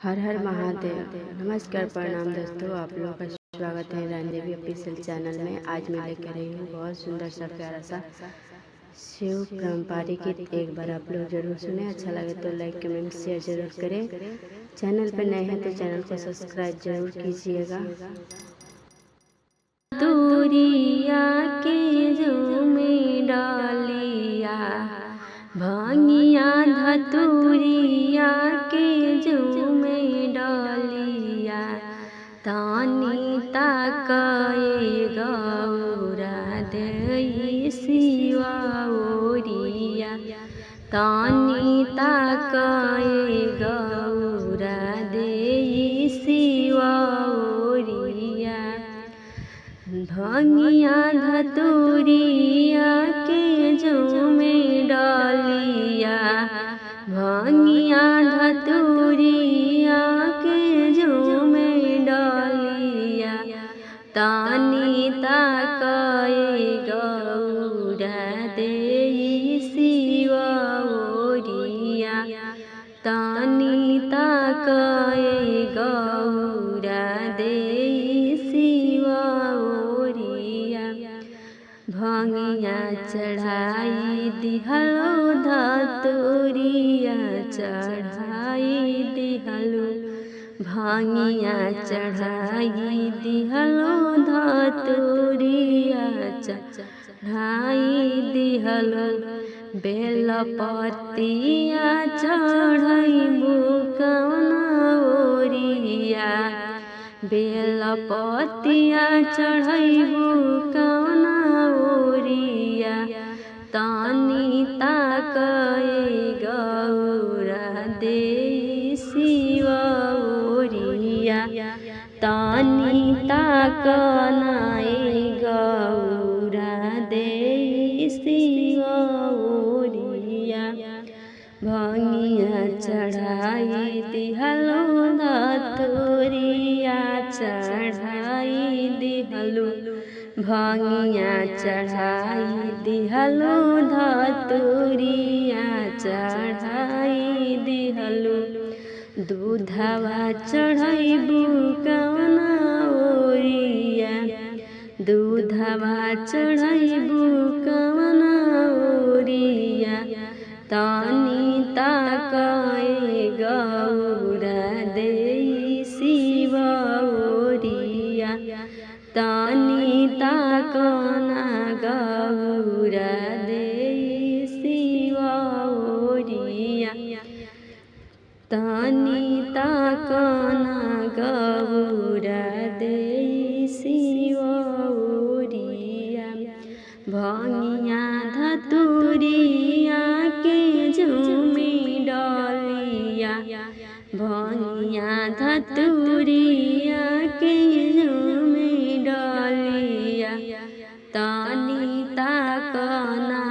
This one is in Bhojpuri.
हर हर महादेव। नमस्कार, प्रणाम दोस्तों, आप लोगों का स्वागत है रानी देवी ऑफिशियल चैनल में। आज मैं लेकर आई हूँ बहुत सुंदर सा प्यारा सा शिव पारंपरिक गीत। एक बार आप लोग जरूर सुने, अच्छा लगे तो लाइक कमेंट शेयर जरूर करें। चैनल पर नए हैं तो चैनल को सब्सक्राइब जरूर कीजिएगा। दूरिया के जो में डालिया भांगिया धतूरिया के जो में डालिया तानी ताकाए गौरा दई शिवा ओरिया तानी ताकाए गौरा दई शिवा ओरिया भांगिया धतूरिया के जो में डालिया भांगिया धतूरिया के जो में डालिया तानी ताकाए गौरा देई शिवा ओरिया तानी ताकाए गौरा देई शिवा ओरिया भांगिया चढ़ाई दिहलो धतूरिया चढ़ाई दिहलो भांगिया चढ़ाई दिहलो धतूरिया चढ़ाई दिहलो बेलपतिया चढ़ैबू कौना ओरिया बेलपतिया चढ़ैबू कौना ओरिया तानी ताकाए गौरा देई शिवा ओरिया तानी ताकनाए गौरा देई शिवा ओरिया भांगिया चढ़ाई दिहलो धतूरिया चढ़ाई दिहलो भांगिया चढ़ाई दिहलो धतूरिया चढ़ाई दिहलो दूधवा चढ़ैबू कौना ओरिया दूधवा चढ़ैबू कौना ओरिया तानी ताकाए गौरा देई शिवा ओरिया तानी ताकना गौरा देई शिवा ओरिया तानी ताकना गौरा देई शिवा ओरिया भांगिया धतूरिया के झूमी डालिया भांगिया धतूरिया के झूमी डालिया तानी ताकना